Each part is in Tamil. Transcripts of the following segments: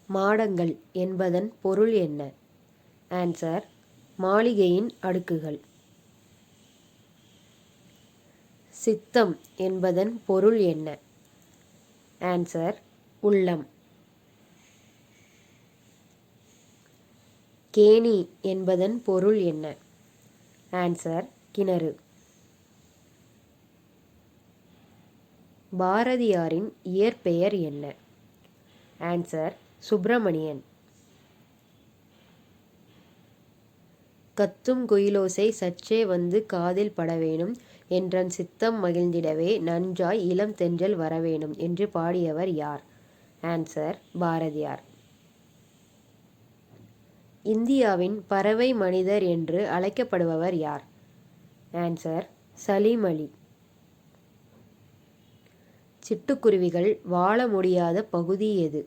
மாடங்கள் என்பதன் பொருள் என்ன? ஆன்சர்: மாளிகையின் அடுக்குகள். சித்தம் என்பதன் பொருள் என்ன? ஆன்சர்: உள்ளம். கேணி என்பதன் பொருள் என்ன? ஆன்சர்: கிணறு. பாரதியாரின் இயற்பெயர் என்ன? ஆன்சர்: சுப்பிரமணியன். கத்தும் குயிலோசை சற்றே வந்து காதில் படவேணும், என்றன் சித்தம் மகிழ்ந்திடவே நன்றாய் இளம் தென்றல் வரவேணும் என்று பாடியவர் யார்? ஆன்சர்: பாரதியார். இந்தியாவின் பறவை மனிதர் என்று அழைக்கப்படுபவர் யார்? ஆன்சர்: சலீம் அலி. சிட்டுக்குருவிகள் வாழ முடியாத பகுதி எது?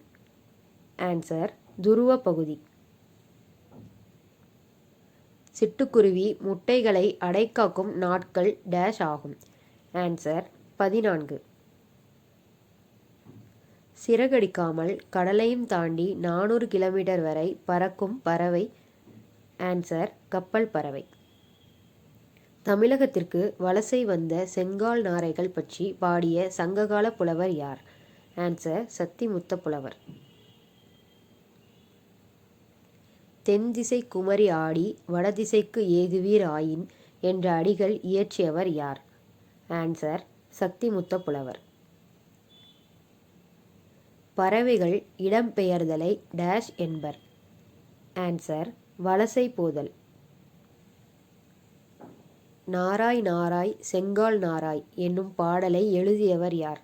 ஆன்சர்: துருவ பகுதி. சிட்டுக்குருவி முட்டைகளை அடைக்காக்கும் நாட்கள் டேஷ் ஆகும்? ஆன்சர்: 14. சிறகடிக்காமல் கடலையும் தாண்டி 400 கிலோமீட்டர் வரை பறக்கும் பறவை? ஆன்சர்: கப்பல் பறவை. தமிழகத்திற்கு வலசை வந்த செங்கால் நாரைகள் பற்றி பாடிய சங்ககால புலவர் யார்? ஆன்சர்: சத்திமுத்த புலவர். தென்திசை குமரி ஆடி வடதிசைக்கு ஏகுவீர் ஆயின் என்ற அடிகள் இயற்றியவர் யார்? ஆன்சர்: சத்திமுத்த புலவர். பறவைகள் இடம்பெயர்தலை டேஷ் என்பர்? ஆன்சர்: வலசை போதல். நாராய் நாராய் செங்கால் நாராய் என்னும் பாடலை எழுதியவர் யார்?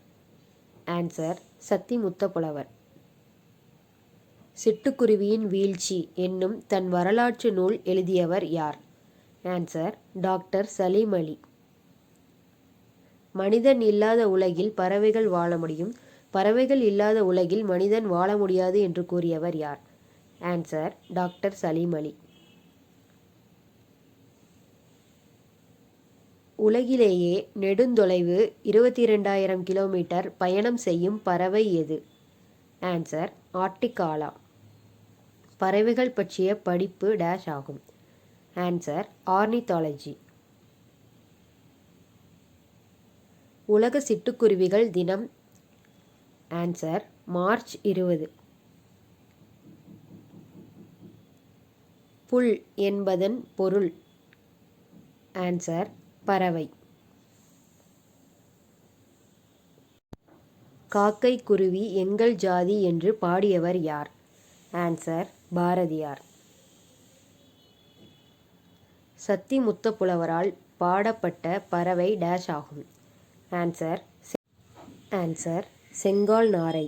ஆன்சர்: சத்திமுத்த புலவர். சிட்டுக்குருவியின் வீழ்ச்சி என்னும் தன் வரலாற்று நூல் எழுதியவர் யார்? ஆன்சர்: டாக்டர் சலீம் அலி. மனிதன் இல்லாத உலகில் பறவைகள் வாழ முடியும், பறவைகள் இல்லாத உலகில் மனிதன் வாழ முடியாது என்று கூறியவர் யார்? ஆன்சர்: டாக்டர் சலீம் அலி. உலகிலேயே நெடுந்தொலைவு 22,000 கிலோமீட்டர் பயணம் செய்யும் பறவை எது? ஆன்சர்: ஆர்டிக் ஆலா. பறவைகள் பற்றிய படிப்பு டேஷ் ஆகும்? Answer: ornithology. உலக சிட்டுக்குருவிகள் தினம்? Answer: March 20. புல் என்பதன் பொருள்? ஆன்சர்: பறவை. காக்கை குருவி எங்கள் ஜாதி என்று பாடியவர் யார்? ஆன்சர்: பாரதியார். சத்திமுத்த புலவரால் பாடப்பட்ட பறவை டேஷ் ஆகும்? ஆன்சர்: செங்கால் நாரை.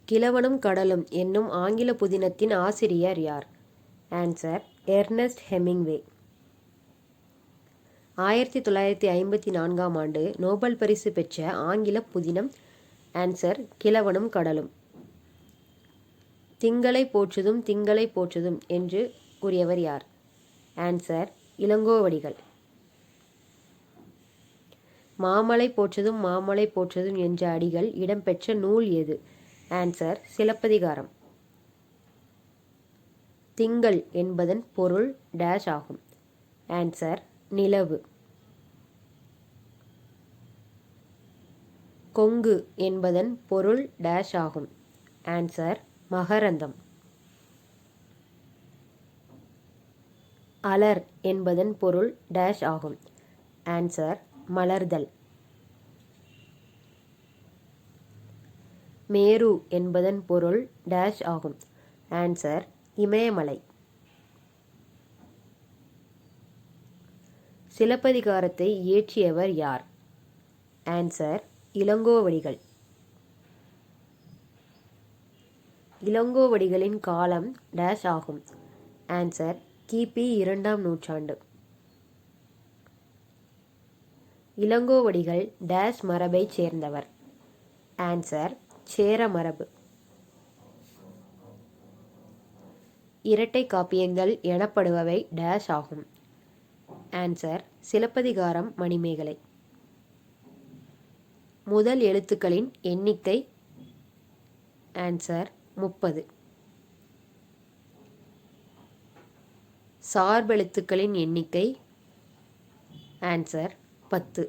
கிழவனும் கடலும் என்னும் ஆங்கில புதினத்தின் ஆசிரியர் யார்? Answer: Ernst Hemingway. 1954ஆம் ஆண்டு நோபல் பரிசு பெற்ற ஆங்கில புதினம்? ஆன்சர்: கிழவனும் கடலும். திங்களை போற்றுதும் திங்களை போற்றுதும் என்று கூறியவர் யார்? ஆன்சர்: இளங்கோவடிகள். மாமலை போற்றுதும் மாமலை போற்றுதும் என்ற அடிகள் இடம்பெற்ற நூல் எது? ஆன்சர்: சிலப்பதிகாரம். திங்கள் என்பதன் பொருள் டேஷ் ஆகும்? ஆன்சர்: நிலவு. கொங்கு என்பதன் பொருள் டேஷ் ஆகும்? ஆன்சர்: மகரந்தம். அலர் என்பதன் பொருள் டேஷ் ஆகும்? ஆன்சர்: மலர்தல். மேரு என்பதன் பொருள் டேஷ் ஆகும்? ஆன்சர்: இமயமலை. சிலப்பதிகாரத்தை இயற்றியவர் யார்? ஆன்சர்: இளங்கோவடிகள். இளங்கோவடிகளின் காலம் டேஷ் ஆகும்? ஆன்சர்: கிபி 2ஆம் நூற்றாண்டு. இளங்கோவடிகள் டேஷ் மரபைச் சேர்ந்தவர்? ஆன்சர்: சேர மரபு. இரட்டை காப்பியங்கள் எனப்படுபவை டேஷ் ஆகும்? ஆன்சர்: சிலப்பதிகாரம், மணிமேகலை. முதல் எழுத்துக்களின் எண்ணிக்கை? ஆன்சர்: 30. சார்பெழுத்துக்களின் எண்ணிக்கை ஆன்சர் 10.